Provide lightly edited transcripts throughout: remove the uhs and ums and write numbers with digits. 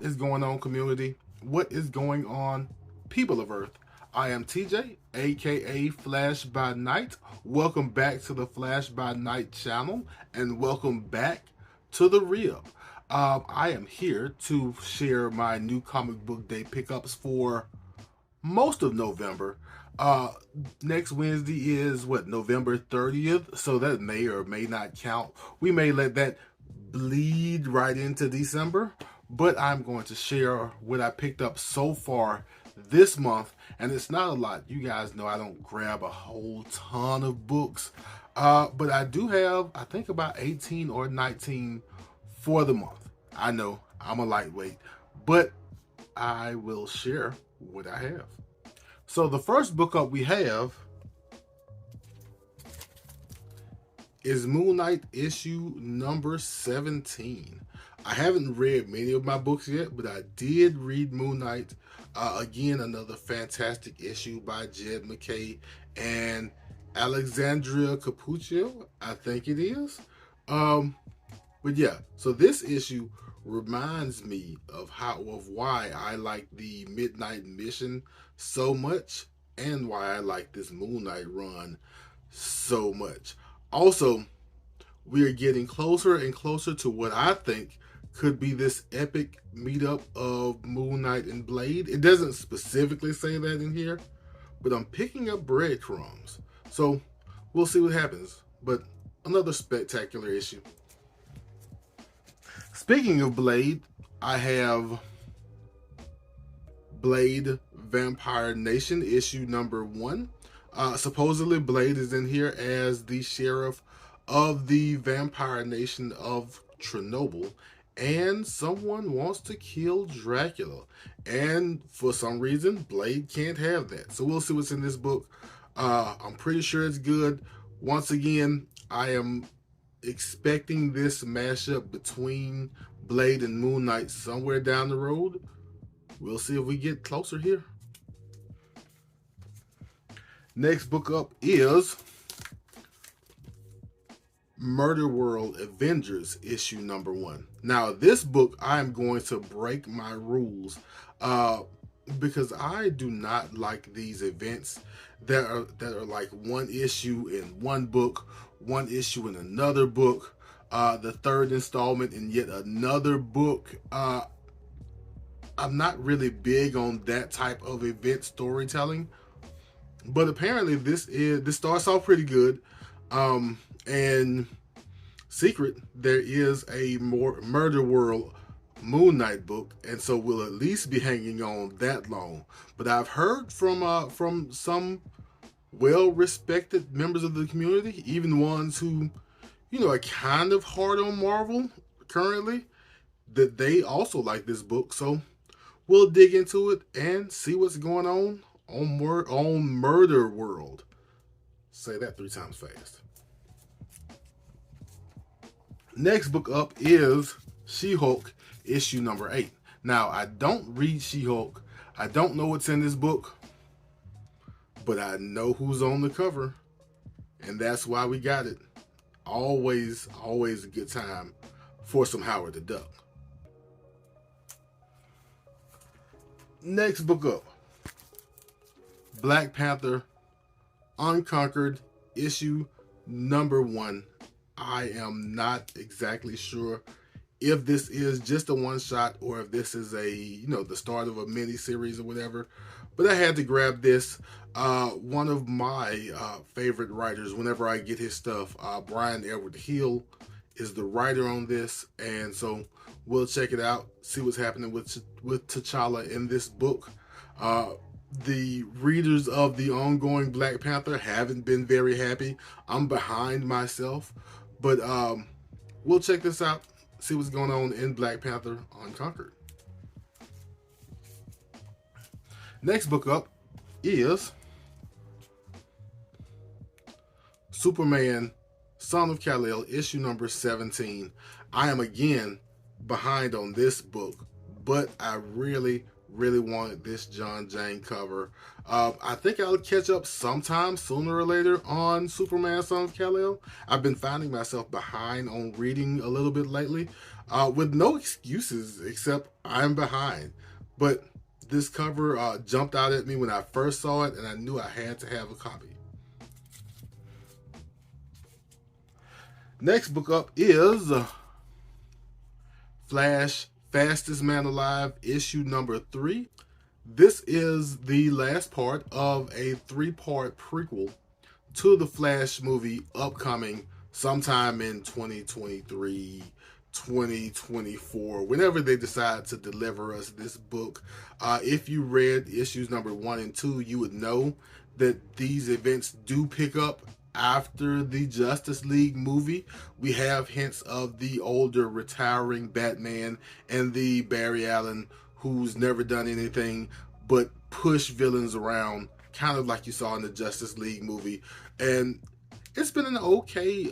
is going on, community? What is going on, people of Earth? I am TJ, aka Flash by Night. Welcome back to the Flash by Night channel, and welcome back to the Rib. I am here to share my new comic book day pickups for most of November. Next Wednesday is November 30th, so that may or may not count. We may let that bleed right into December, but I'm going to share what I picked up so far this month, and it's not a lot. You guys know I don't grab a whole ton of books, but I do have, I think, about 18 or 19 for the month. I know I'm a lightweight, but I will share what I have. So the first book up we have is Moon Knight issue number 17. I haven't read many of my books yet, but I did read Moon Knight. Again, another fantastic issue by Jed MacKay and Alexandria Capuccio, I think it is. But yeah, so this issue reminds me of why I like the Midnight Mission so much, and why I like this Moon Knight run so much. Also, we are getting closer and closer to what I think could be this epic meetup of Moon Knight and Blade. It doesn't specifically say that in here, but I'm picking up breadcrumbs. So we'll see what happens. But another spectacular issue. Speaking of Blade, I have Blade Vampire Nation issue number 1. Supposedly Blade is in here as the sheriff of the Vampire Nation of Chernobyl, and someone wants to kill Dracula, and for some reason Blade can't have that. So we'll see what's in this book. I'm pretty sure it's good. Once again, I am expecting this mashup between Blade and Moon Knight somewhere down the road. We'll see if we get closer here. Next book up is Murder World Avengers issue number 1. Now this book, I'm going to break my rules because I do not like these events that are like one issue in one book, one issue in another book, the third installment in yet another book. I'm not really big on that type of event storytelling, but apparently this starts off pretty good. And secret, there is a Murder World Moon Knight book, and so we'll at least be hanging on that long. But I've heard from some well-respected members of the community, even ones who, are kind of hard on Marvel currently, that they also like this book. So we'll dig into it and see what's going on Murder World. Say that 3 times fast. Next book up is She-Hulk issue number 8. Now, I don't read She-Hulk. I don't know what's in this book, but I know who's on the cover, and that's why we got it. Always a good time for some Howard the Duck. Next book up, Black Panther Unconquered issue number 1. I am not exactly sure if this is just a one-shot or if this is the start of a mini-series or whatever. But I had to grab this. One of my favorite writers, whenever I get his stuff, Brian Edward Hill, is the writer on this. And so we'll check it out, see what's happening with T'Challa in this book. The readers of the ongoing Black Panther haven't been very happy. I'm behind myself. But we'll check this out, see what's going on in Black Panther Unconquered. Next book up is Superman, Son of Kal-El, issue number 17. I am again behind on this book, but I really, Really wanted this John Jane cover. I think I'll catch up sometime sooner or later on Superman Son of Kal-El. I've been finding myself behind on reading a little bit lately, with no excuses except I'm behind. But this cover jumped out at me when I first saw it, and I knew I had to have a copy. Next book up is Flash Fastest Man Alive, issue number 3. This is the last part of a 3-part prequel to the Flash movie upcoming sometime in 2023, 2024, whenever they decide to deliver us this book. If you read issues number 1 and 2, you would know that these events do pick up after the Justice League movie. We have hints of the older retiring Batman and the Barry Allen who's never done anything but push villains around, kind of like you saw in the Justice League movie. And it's been an okay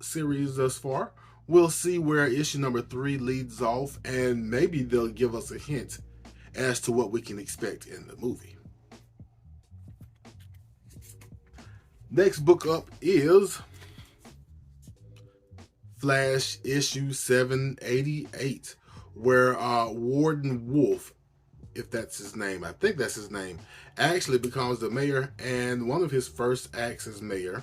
series thus far. We'll see where issue number 3 leads off, and maybe they'll give us a hint as to what we can expect in the movie. Next book up is Flash issue 788, where Warden Wolf, if that's his name, I think that's his name, actually becomes the mayor, and one of his first acts as mayor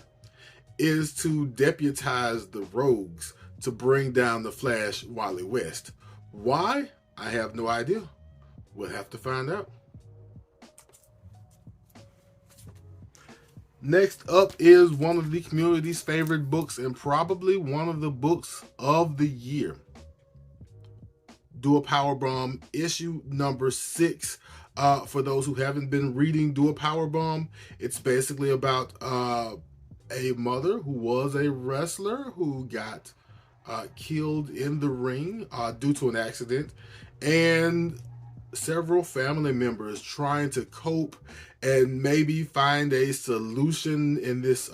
is to deputize the rogues to bring down the Flash Wally West. Why? I have no idea. We'll have to find out. Next up is one of the community's favorite books and probably one of the books of the year. Dual Powerbomb issue number 6. For those who haven't been reading Dual Powerbomb, it's basically about a mother who was a wrestler who got killed in the ring due to an accident, and several family members trying to cope and maybe find a solution in this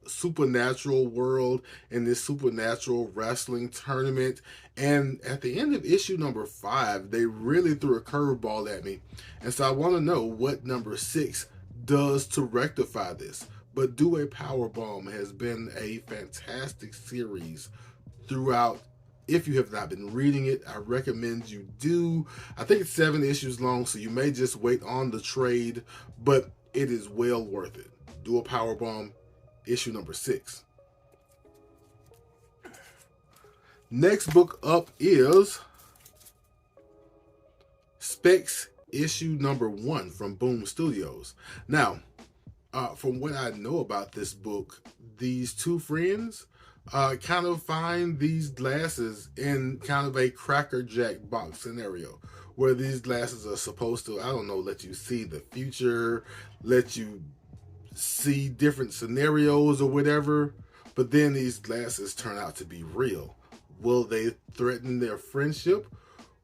supernatural world, in this supernatural wrestling tournament. And at the end of issue number 5, they really threw a curveball at me. And so I want to know what number 6 does to rectify this. But Do a Powerbomb has been a fantastic series throughout. If you have not been reading it, I recommend you do. I think it's 7 issues long, so you may just wait on the trade, but it is well worth it. Do a Powerbomb, issue number 6. Next book up is Specs, issue number 1 from Boom Studios. Now, from what I know about this book, these two friends kind of find these glasses in kind of a Cracker Jack box scenario, where these glasses are supposed to, I don't know, let you see the future, let you see different scenarios or whatever, but then these glasses turn out to be real. Will they threaten their friendship?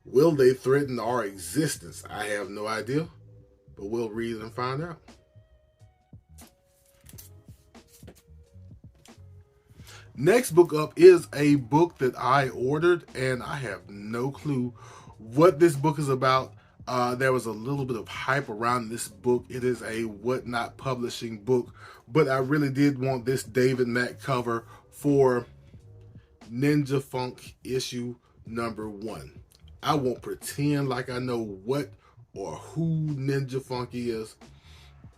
Will they threaten our existence? I have no idea, but we'll read and find out. Next book up is a book that I ordered, and I have no clue what this book is about. There was a little bit of hype around this book. It is a Whatnot Publishing book, but I really did want this David Mack cover for Ninja Funk issue number 1. I won't pretend like I know what or who Ninja Funk is,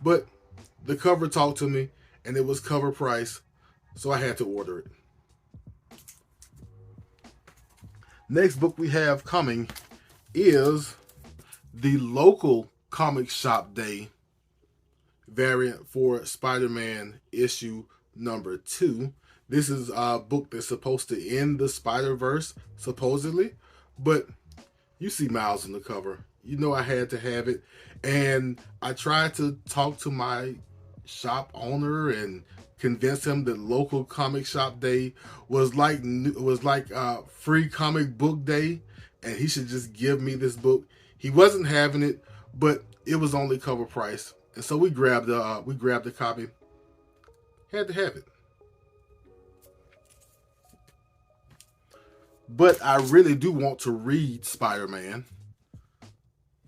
but the cover talked to me, and it was cover price, so I had to order it. Next book we have coming is the local comic shop day variant for Spider-Man issue number 2. This is a book that's supposed to end the Spider-Verse, supposedly, but you see Miles on the cover. You know I had to have it, and I tried to talk to my shop owner and convince him that local comic shop day was like free comic book day, and he should just give me this book. He wasn't having it, but it was only cover price, and so we grabbed a copy. Had to have it. But I really do want to read Spider-Man.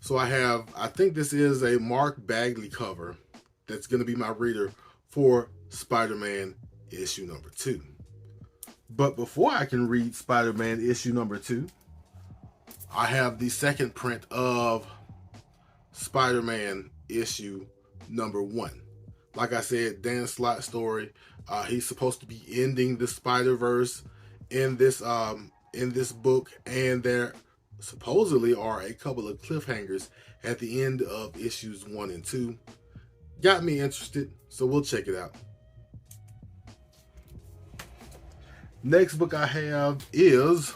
So I think this is a Mark Bagley cover that's going to be my reader for Spider-Man issue number 2. But before I can read Spider-Man issue number 2, I have the second print of Spider-Man issue number 1. Like I said, Dan Slott story. He's supposed to be ending the Spider-Verse in this book, and there supposedly are a couple of cliffhangers at the end of issues 1 and 2. Got me interested, so we'll check it out. Next book I have is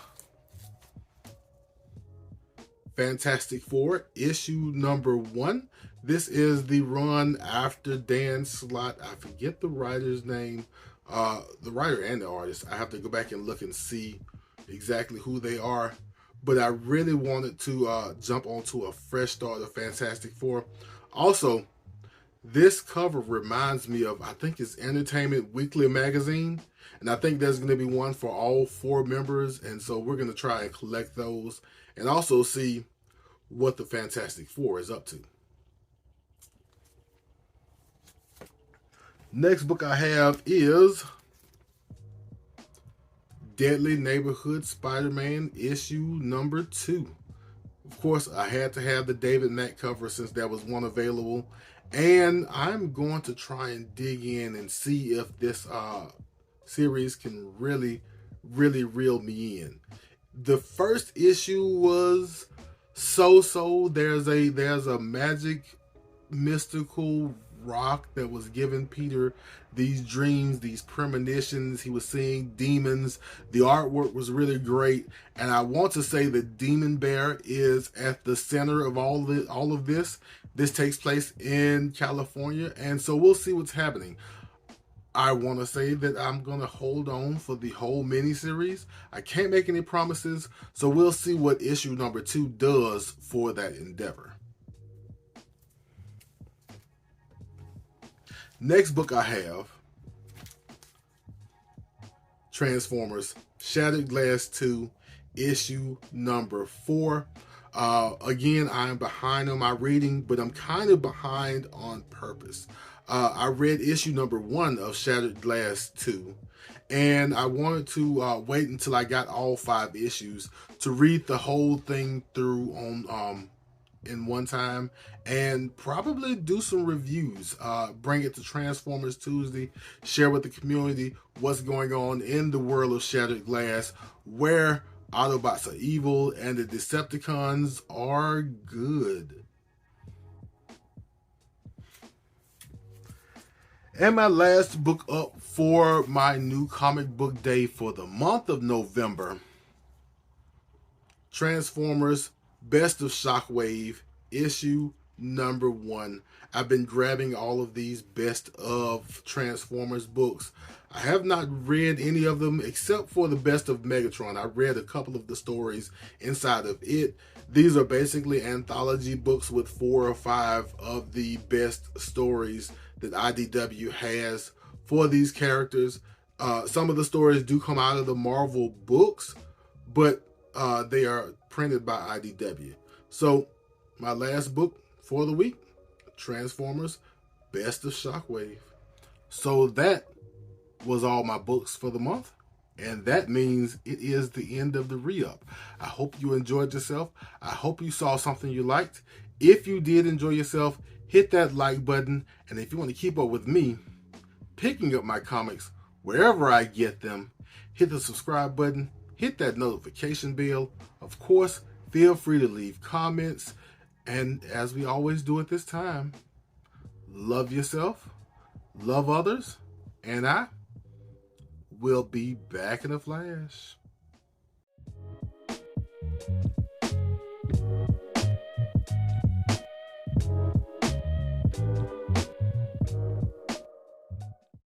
Fantastic Four, issue number 1. This is the run after Dan Slott. I forget the writer's name, the writer and the artist. I have to go back and look and see exactly who they are. But I really wanted to jump onto a fresh start of Fantastic Four. Also, this cover reminds me of, I think it's Entertainment Weekly magazine. And I think there's going to be one for all 4 members. And so we're going to try and collect those and also see what the Fantastic Four is up to. Next book I have is Deadly Neighborhood Spider-Man issue number 2. Of course, I had to have the David Mack cover since there was one available. And I'm going to try and dig in and see if this series can really reel me in. The first issue was so-so. There's a magic, mystical rock that was giving Peter these dreams, these premonitions. He was seeing demons. The artwork was really great, and I want to say the Demon Bear is at the center of all of this. This takes place in California, and so we'll see what's happening. I want to say that I'm going to hold on for the whole miniseries. I can't make any promises, so we'll see what issue number 2 does for that endeavor. Next book I have, Transformers Shattered Glass 2, issue number 4. Again, I'm behind on my reading, but I'm kind of behind on purpose. I read issue number 1 of Shattered Glass 2, and I wanted to wait until I got all 5 issues to read the whole thing through on in one time and probably do some reviews. Bring it to Transformers Tuesday, share with the community what's going on in the world of Shattered Glass, where Autobots are evil and the Decepticons are good. And my last book up for my new comic book day for the month of November, Transformers Best of Shockwave, issue number 1. I've been grabbing all of these Best of Transformers books. I have not read any of them except for the Best of Megatron. I read a couple of the stories inside of it. These are basically anthology books with 4 or 5 of the best stories that IDW has for these characters. Some of the stories do come out of the Marvel books, but they are printed by IDW. So my last book for the week, Transformers Best of Shockwave. So that was all my books for the month, and that means it is the end of the re-up. I hope you enjoyed yourself. I hope you saw something you liked. If you did enjoy yourself, hit that like button, and if you want to keep up with me picking up my comics wherever I get them, hit the subscribe button, hit that notification bell. Of course, feel free to leave comments, and as we always do at this time, love yourself, love others, and I will be back in a flash.